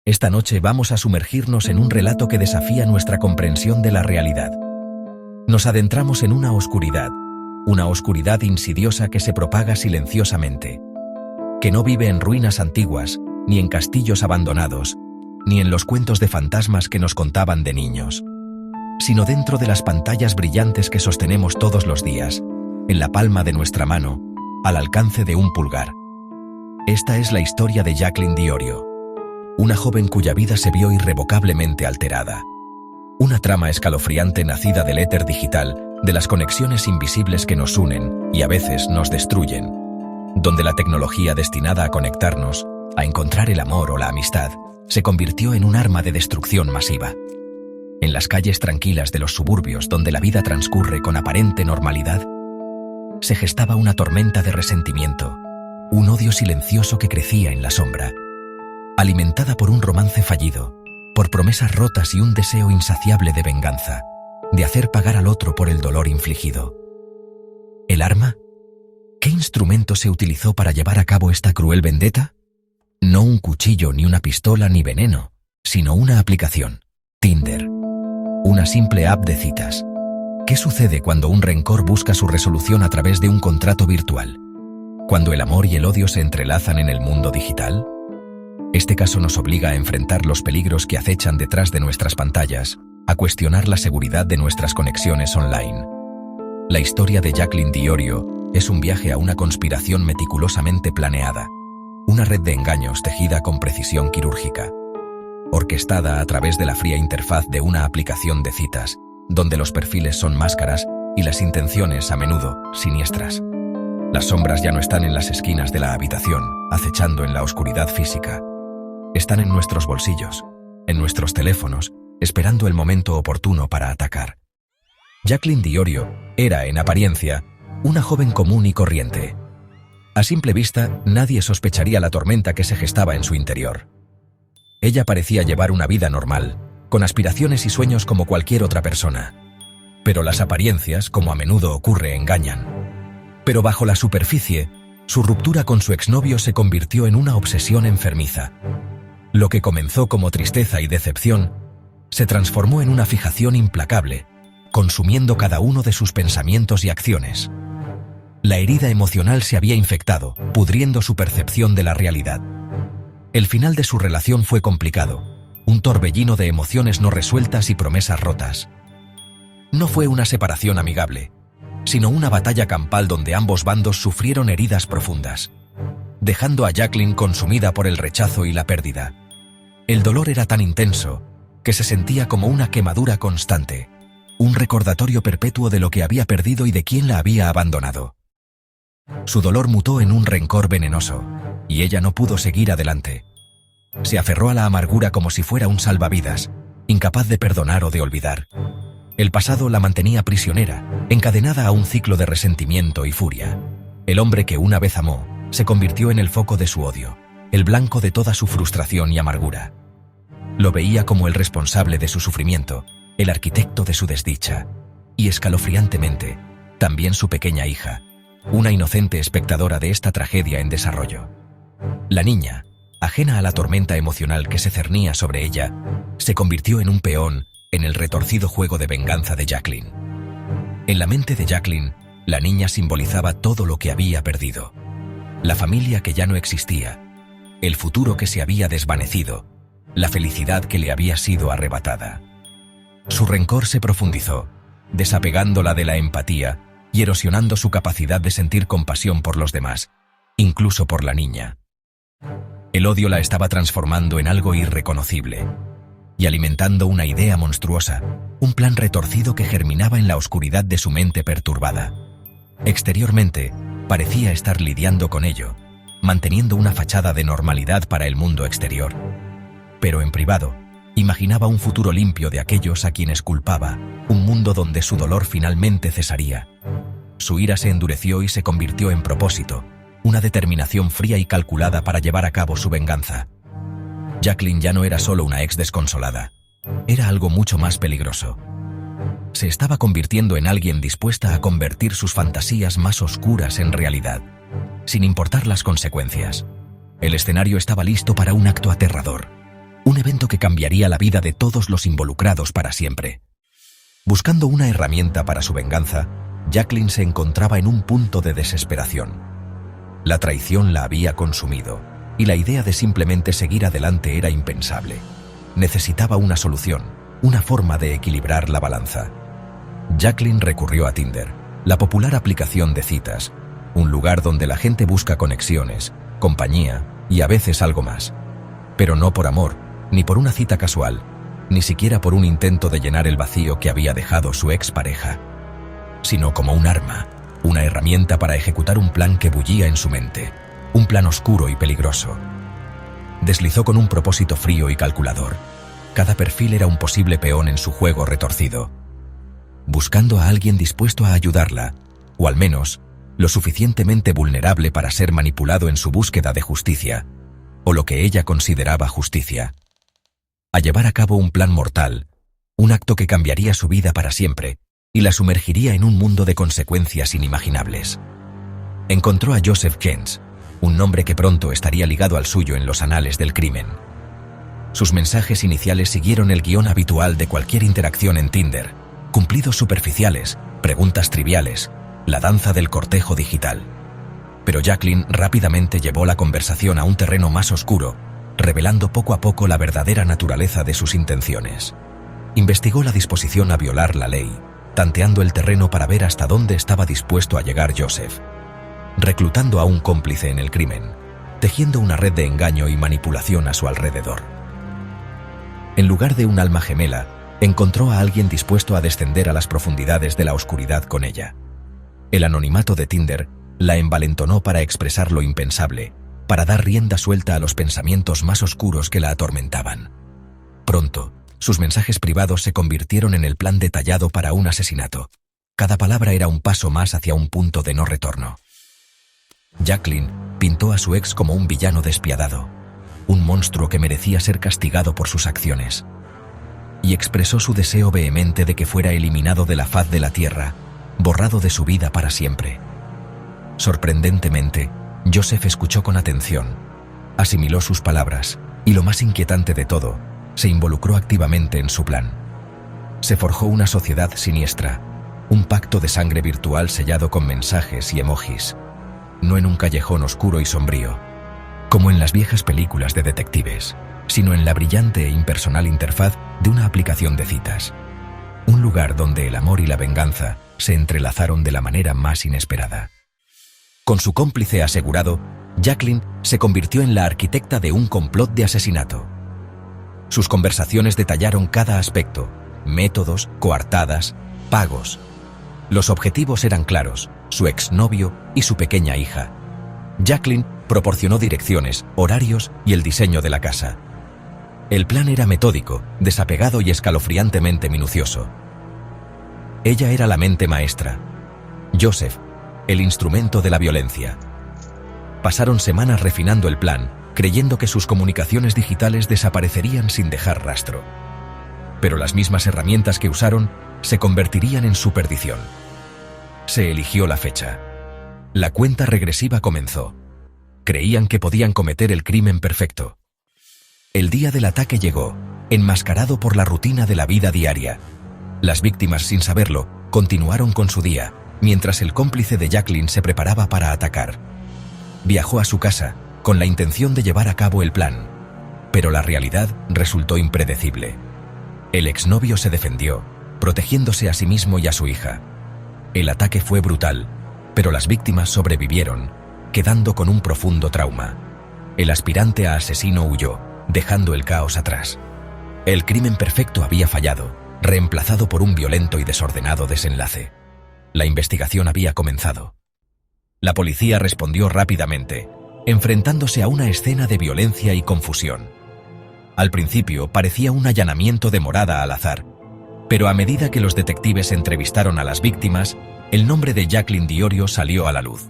Esta noche vamos a sumergirnos en un relato que desafía nuestra comprensión de la realidad. Nos adentramos en una oscuridad insidiosa que se propaga silenciosamente, que no vive en ruinas antiguas, ni en castillos abandonados, ni en los cuentos de fantasmas que nos contaban de niños, sino dentro de las pantallas brillantes que sostenemos todos los días, en la palma de nuestra mano, al alcance de un pulgar. Esta es la historia de Jacqueline Diorio, una joven cuya vida se vio irrevocablemente alterada. Una trama escalofriante nacida del éter digital, de las conexiones invisibles que nos unen y a veces nos destruyen, donde la tecnología destinada a conectarnos, a encontrar el amor o la amistad, se convirtió en un arma de destrucción masiva. En las calles tranquilas de los suburbios donde la vida transcurre con aparente normalidad, se gestaba una tormenta de resentimiento, un odio silencioso que crecía en la sombra, alimentada por un romance fallido, por promesas rotas y un deseo insaciable de venganza, de hacer pagar al otro por el dolor infligido. ¿El arma? ¿Qué instrumento se utilizó para llevar a cabo esta cruel vendetta? No un cuchillo, ni una pistola, ni veneno, sino una aplicación: Tinder. Una simple app de citas. ¿Qué sucede cuando un rencor busca su resolución a través de un contrato virtual? ¿Cuando el amor y el odio se entrelazan en el mundo digital? Este caso nos obliga a enfrentar los peligros que acechan detrás de nuestras pantallas, a cuestionar la seguridad de nuestras conexiones online. La historia de Jacqueline Diorio es un viaje a una conspiración meticulosamente planeada, una red de engaños tejida con precisión quirúrgica, orquestada a través de la fría interfaz de una aplicación de citas, donde los perfiles son máscaras y las intenciones a menudo siniestras. Las sombras ya no están en las esquinas de la habitación, acechando en la oscuridad física. Están en nuestros bolsillos, en nuestros teléfonos, esperando el momento oportuno para atacar. Jacqueline Diorio era, en apariencia, una joven común y corriente. A simple vista, nadie sospecharía la tormenta que se gestaba en su interior. Ella parecía llevar una vida normal, con aspiraciones y sueños como cualquier otra persona. Pero las apariencias, como a menudo ocurre, engañan. Pero bajo la superficie, su ruptura con su exnovio se convirtió en una obsesión enfermiza. Lo que comenzó como tristeza y decepción se transformó en una fijación implacable, consumiendo cada uno de sus pensamientos y acciones. La herida emocional se había infectado, pudriendo su percepción de la realidad. El final de su relación fue complicado, un torbellino de emociones no resueltas y promesas rotas. No fue una separación amigable, sino una batalla campal donde ambos bandos sufrieron heridas profundas, dejando a Jacqueline consumida por el rechazo y la pérdida. El dolor era tan intenso que se sentía como una quemadura constante, un recordatorio perpetuo de lo que había perdido y de quién la había abandonado. Su dolor mutó en un rencor venenoso, y ella no pudo seguir adelante. Se aferró a la amargura como si fuera un salvavidas, incapaz de perdonar o de olvidar. El pasado la mantenía prisionera, encadenada a un ciclo de resentimiento y furia. El hombre que una vez amó se convirtió en el foco de su odio, el blanco de toda su frustración y amargura. Lo veía como el responsable de su sufrimiento, el arquitecto de su desdicha, y escalofriantemente, también su pequeña hija, una inocente espectadora de esta tragedia en desarrollo. La niña, ajena a la tormenta emocional que se cernía sobre ella, se convirtió en un peón en el retorcido juego de venganza de Jacqueline. En la mente de Jacqueline, la niña simbolizaba todo lo que había perdido: la familia que ya no existía, el futuro que se había desvanecido, la felicidad que le había sido arrebatada. Su rencor se profundizó, desapegándola de la empatía y erosionando su capacidad de sentir compasión por los demás, incluso por la niña. El odio la estaba transformando en algo irreconocible y alimentando una idea monstruosa, un plan retorcido que germinaba en la oscuridad de su mente perturbada. Exteriormente, parecía estar lidiando con ello, manteniendo una fachada de normalidad para el mundo exterior. Pero en privado, imaginaba un futuro limpio de aquellos a quienes culpaba, un mundo donde su dolor finalmente cesaría. Su ira se endureció y se convirtió en propósito, una determinación fría y calculada para llevar a cabo su venganza. Jacqueline ya no era solo una ex desconsolada, era algo mucho más peligroso. Se estaba convirtiendo en alguien dispuesta a convertir sus fantasías más oscuras en realidad, sin importar las consecuencias. El escenario estaba listo para un acto aterrador. Un evento que cambiaría la vida de todos los involucrados para siempre. Buscando una herramienta para su venganza, Jacqueline se encontraba en un punto de desesperación. La traición la había consumido, y la idea de simplemente seguir adelante era impensable. Necesitaba una solución, una forma de equilibrar la balanza. Jacqueline recurrió a Tinder, la popular aplicación de citas, un lugar donde la gente busca conexiones, compañía y a veces algo más. Pero no por amor, ni por una cita casual, ni siquiera por un intento de llenar el vacío que había dejado su expareja, sino como un arma, una herramienta para ejecutar un plan que bullía en su mente, un plan oscuro y peligroso. Deslizó con un propósito frío y calculador. Cada perfil era un posible peón en su juego retorcido, buscando a alguien dispuesto a ayudarla, o al menos lo suficientemente vulnerable para ser manipulado en su búsqueda de justicia, o lo que ella consideraba justicia. A llevar a cabo un plan mortal, un acto que cambiaría su vida para siempre y la sumergiría en un mundo de consecuencias inimaginables. Encontró a Joseph Jens, un nombre que pronto estaría ligado al suyo en los anales del crimen. Sus mensajes iniciales siguieron el guión habitual de cualquier interacción en Tinder: cumplidos superficiales, preguntas triviales, la danza del cortejo digital. Pero Jacqueline rápidamente llevó la conversación a un terreno más oscuro, revelando poco a poco la verdadera naturaleza de sus intenciones. Investigó la disposición a violar la ley, tanteando el terreno para ver hasta dónde estaba dispuesto a llegar Joseph, reclutando a un cómplice en el crimen, tejiendo una red de engaño y manipulación a su alrededor. En lugar de un alma gemela, encontró a alguien dispuesto a descender a las profundidades de la oscuridad con ella. El anonimato de Tinder la envalentonó para expresar lo impensable, para dar rienda suelta a los pensamientos más oscuros que la atormentaban. Pronto, sus mensajes privados se convirtieron en el plan detallado para un asesinato. Cada palabra era un paso más hacia un punto de no retorno. Jacqueline pintó a su ex como un villano despiadado, un monstruo que merecía ser castigado por sus acciones, y expresó su deseo vehemente de que fuera eliminado de la faz de la tierra, borrado de su vida para siempre. Sorprendentemente, Joseph escuchó con atención, asimiló sus palabras y, lo más inquietante de todo, se involucró activamente en su plan. Se forjó una sociedad siniestra, un pacto de sangre virtual sellado con mensajes y emojis, no en un callejón oscuro y sombrío, como en las viejas películas de detectives, sino en la brillante e impersonal interfaz de una aplicación de citas. Un lugar donde el amor y la venganza se entrelazaron de la manera más inesperada. Con su cómplice asegurado, Jacqueline se convirtió en la arquitecta de un complot de asesinato. Sus conversaciones detallaron cada aspecto: métodos, coartadas, pagos. Los objetivos eran claros: su exnovio y su pequeña hija. Jacqueline proporcionó direcciones, horarios y el diseño de la casa. El plan era metódico, desapegado y escalofriantemente minucioso. Ella era la mente maestra. Joseph, el instrumento de la violencia. Pasaron semanas refinando el plan, creyendo que sus comunicaciones digitales desaparecerían sin dejar rastro. Pero las mismas herramientas que usaron se convertirían en su perdición. Se eligió la fecha. La cuenta regresiva comenzó. Creían que podían cometer el crimen perfecto. El día del ataque llegó, enmascarado por la rutina de la vida diaria. Las víctimas, sin saberlo, continuaron con su día, mientras el cómplice de Jacqueline se preparaba para atacar. Viajó a su casa, con la intención de llevar a cabo el plan, pero la realidad resultó impredecible. El exnovio se defendió, protegiéndose a sí mismo y a su hija. El ataque fue brutal, pero las víctimas sobrevivieron, quedando con un profundo trauma. El aspirante a asesino huyó, dejando el caos atrás. El crimen perfecto había fallado, reemplazado por un violento y desordenado desenlace. La investigación había comenzado. La policía respondió rápidamente, enfrentándose a una escena de violencia y confusión. Al principio parecía un allanamiento de morada al azar, pero a medida que los detectives entrevistaron a las víctimas, el nombre de Jacqueline Diorio salió a la luz.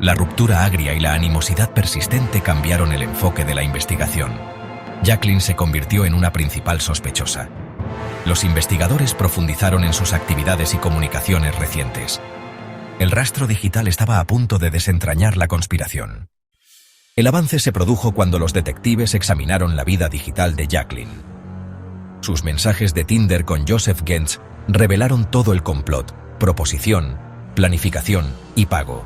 La ruptura agria y la animosidad persistente cambiaron el enfoque de la investigación. Jacqueline se convirtió en una principal sospechosa. Los investigadores profundizaron en sus actividades y comunicaciones recientes. El rastro digital estaba a punto de desentrañar la conspiración. El avance se produjo cuando los detectives examinaron la vida digital de Jacqueline. Sus mensajes de Tinder con Joseph Gens revelaron todo el complot, proposición, planificación y pago.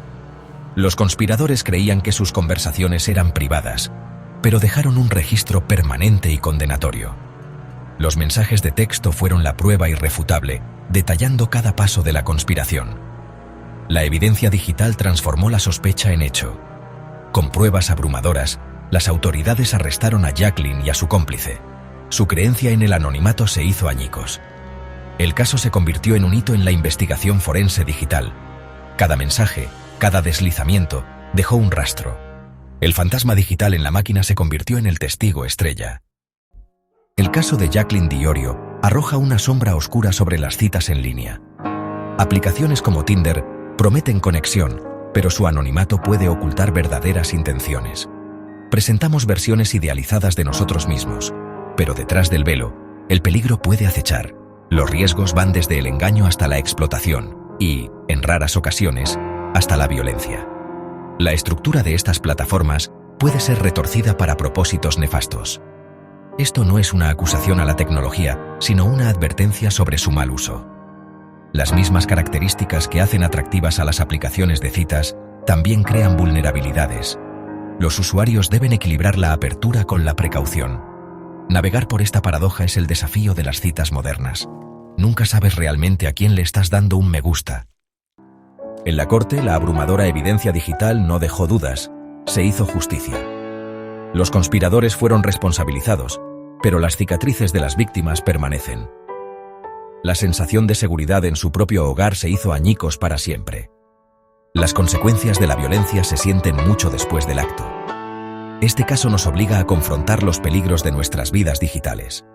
Los conspiradores creían que sus conversaciones eran privadas, pero dejaron un registro permanente y condenatorio. Los mensajes de texto fueron la prueba irrefutable, detallando cada paso de la conspiración. La evidencia digital transformó la sospecha en hecho. Con pruebas abrumadoras, las autoridades arrestaron a Jacqueline y a su cómplice. Su creencia en el anonimato se hizo añicos. El caso se convirtió en un hito en la investigación forense digital. Cada mensaje, cada deslizamiento, dejó un rastro. El fantasma digital en la máquina se convirtió en el testigo estrella. El caso de Jacqueline Diorio arroja una sombra oscura sobre las citas en línea. Aplicaciones como Tinder prometen conexión, pero su anonimato puede ocultar verdaderas intenciones. Presentamos versiones idealizadas de nosotros mismos, pero detrás del velo, el peligro puede acechar. Los riesgos van desde el engaño hasta la explotación y, en raras ocasiones, hasta la violencia. La estructura de estas plataformas puede ser retorcida para propósitos nefastos. Esto no es una acusación a la tecnología, sino una advertencia sobre su mal uso. Las mismas características que hacen atractivas a las aplicaciones de citas también crean vulnerabilidades. Los usuarios deben equilibrar la apertura con la precaución. Navegar por esta paradoja es el desafío de las citas modernas. Nunca sabes realmente a quién le estás dando un me gusta. En la corte, la abrumadora evidencia digital no dejó dudas, se hizo justicia. Los conspiradores fueron responsabilizados, pero las cicatrices de las víctimas permanecen. La sensación de seguridad en su propio hogar se hizo añicos para siempre. Las consecuencias de la violencia se sienten mucho después del acto. Este caso nos obliga a confrontar los peligros de nuestras vidas digitales.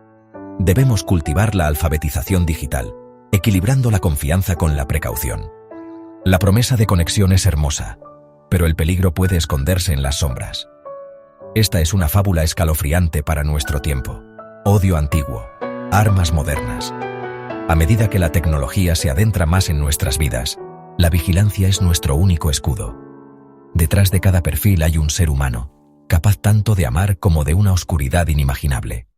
Debemos cultivar la alfabetización digital, equilibrando la confianza con la precaución. La promesa de conexión es hermosa, pero el peligro puede esconderse en las sombras. Esta es una fábula escalofriante para nuestro tiempo. Odio antiguo, armas modernas. A medida que la tecnología se adentra más en nuestras vidas, la vigilancia es nuestro único escudo. Detrás de cada perfil hay un ser humano, capaz tanto de amar como de una oscuridad inimaginable.